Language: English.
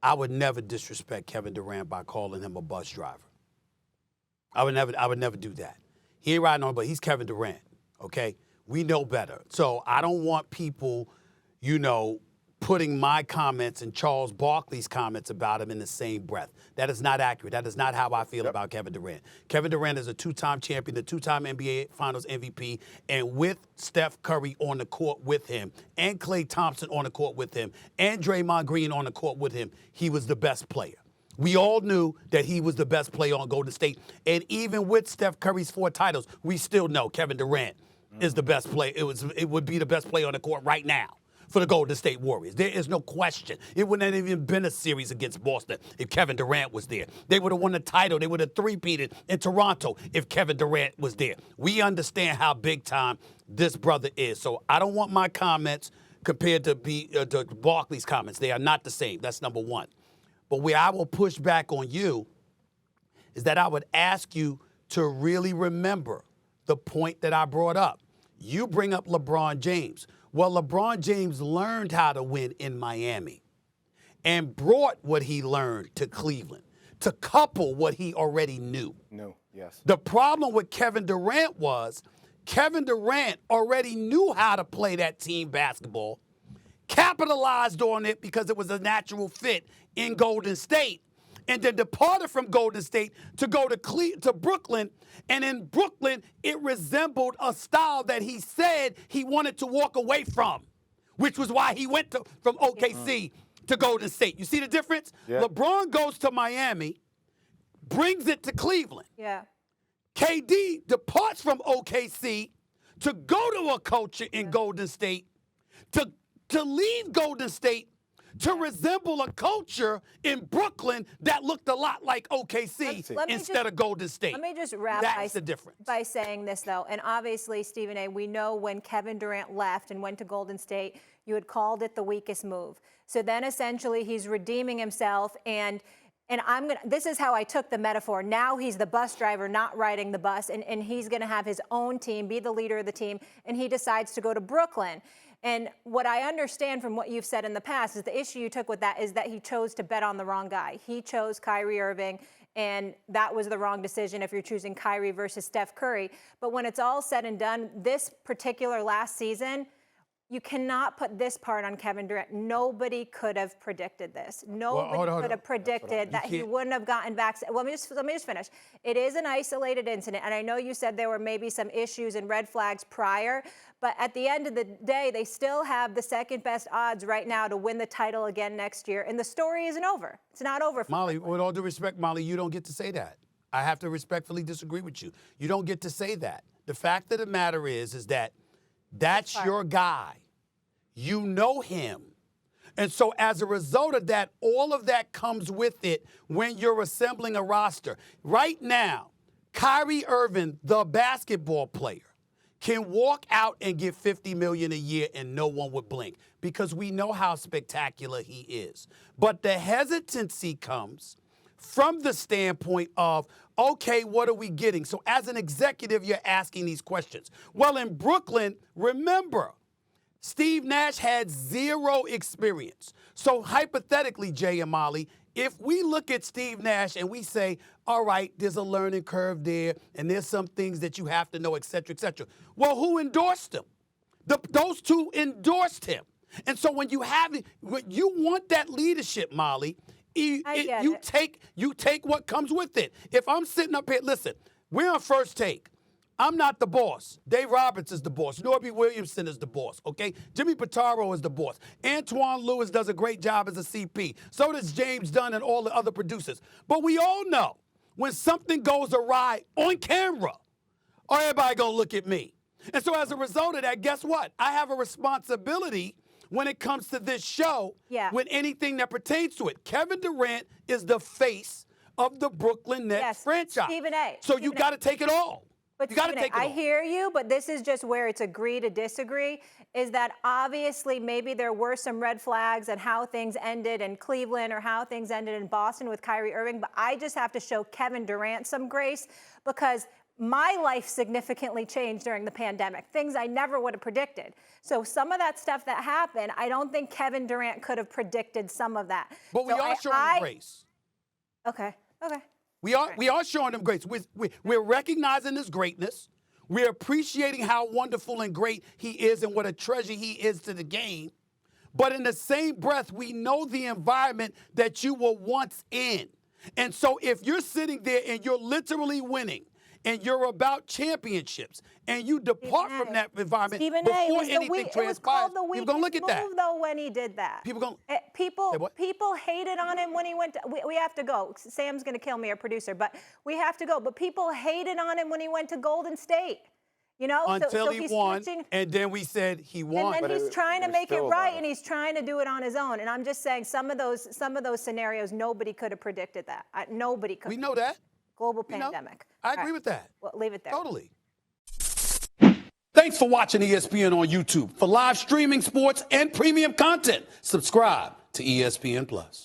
I would never disrespect Kevin Durant by calling him a bus driver. I would never do that. He ain't riding on, but he's Kevin Durant, okay? We know better. So I don't want people, putting my comments and Charles Barkley's comments about him in the same breath. That is not accurate. That is not how I feel about Kevin Durant. Kevin Durant is a two-time champion, the two-time NBA Finals MVP, and with Steph Curry on the court with him, and Klay Thompson on the court with him, and Draymond Green on the court with him, he was the best player. We all knew that he was the best player on Golden State. And even with Steph Curry's 4 titles, we still know Kevin Durant is the best player. It would be the best player on the court right now for the Golden State Warriors. There is no question. It wouldn't have even been a series against Boston if Kevin Durant was there. They would have won the title. They would have three-peated in Toronto if Kevin Durant was there. We understand how big time this brother is. So I don't want my comments compared to Barkley's comments. They are not the same. That's number one. But where I will push back on you is that I would ask you to really remember the point that I brought up. You bring up LeBron James. Well, LeBron James learned how to win in Miami and brought what he learned to Cleveland to couple what he already knew. No, yes. The problem with Kevin Durant was Kevin Durant already knew how to play that team basketball, capitalized on it because it was a natural fit in Golden State, and then departed from Golden State to go to Brooklyn. And in Brooklyn, it resembled a style that he said he wanted to walk away from, which was why he went from OKC to Golden State. You see the difference? Yeah. LeBron goes to Miami, brings it to Cleveland. Yeah. KD departs from OKC to go to a culture in Golden State, to leave Golden State to resemble a culture in Brooklyn that looked a lot like OKC instead of Golden State. Let me just wrap That's the difference. By saying this, though. And obviously, Stephen A., we know when Kevin Durant left and went to Golden State, you had called it the weakest move. So then essentially he's redeeming himself and this is how I took the metaphor. Now he's the bus driver, not riding the bus, and he's going to have his own team, be the leader of the team, and he decides to go to Brooklyn. And what I understand from what you've said in the past is the issue you took with that is that he chose to bet on the wrong guy. He chose Kyrie Irving, and that was the wrong decision if you're choosing Kyrie versus Steph Curry. But when it's all said and done, this particular last season, you cannot put this part on Kevin Durant. Nobody could have predicted this. Nobody could have predicted that he wouldn't have gotten back. Well, let me just finish. It is an isolated incident, and I know you said there were maybe some issues and red flags prior, but at the end of the day, they still have the second best odds right now to win the title again next year, and the story isn't over. It's not over. Molly, with all due respect, Molly, you don't get to say that. I have to respectfully disagree with you. You don't get to say that. The fact of the matter is that that's your guy. You know him. And so as a result of that, all of that comes with it when you're assembling a roster. Right now, Kyrie Irving, the basketball player, can walk out and get $50 million a year and no one would blink because we know how spectacular he is. But the hesitancy comes from the standpoint of, okay, what are we getting? So as an executive, you're asking these questions. Well, in Brooklyn, remember, Steve Nash had 0 experience. So hypothetically, Jay and Molly, if we look at Steve Nash and we say, all right, there's a learning curve there, and there's some things that you have to know, et cetera, et cetera. Well, who endorsed him? Those two endorsed him. And so when you want that leadership, Molly, you take what comes with it. If I'm sitting up here, listen, we're on First Take. I'm not the boss. Dave Roberts is the boss. Norby Williamson is the boss, okay? Jimmy Pitaro is the boss. Antoine Lewis does a great job as a CP. So does James Dunn and all the other producers. But we all know when something goes awry on camera, everybody gonna look at me. And so as a result of that, guess what? I have a responsibility when it comes to this show with anything that pertains to it. Kevin Durant is the face of the Brooklyn Nets franchise. Stephen A. So you got to take it all. But you got to take it all. I hear you, but this is just where it's agree to disagree, is that obviously maybe there were some red flags and how things ended in Cleveland or how things ended in Boston with Kyrie Irving, but I just have to show Kevin Durant some grace because my life significantly changed during the pandemic, things I never would have predicted. So some of that stuff that happened, I don't think Kevin Durant could have predicted some of that. But we are showing him grace. Okay. We are showing him grace. We're recognizing his greatness. We're appreciating how wonderful and great he is and what a treasure he is to the game. But in the same breath, we know the environment that you were once in. And so if you're sitting there and you're literally winning and you're about championships and you depart from that environment before anything transpires, people going to look at that. Though, when he did that. People hated on him when he went to, we have to go. Sam's going to kill me, our producer, but we have to go. But people hated on him when he went to Golden State. You know, until he won, and then we said he won. And then he's trying to make it right, and he's trying to do it on his own. And I'm just saying, some of those scenarios, nobody could have predicted that. Nobody could. We know that. Global pandemic. I agree with that. Well, leave it there. Totally. Thanks for watching ESPN on YouTube. For live streaming, sports, and premium content, subscribe to ESPN+.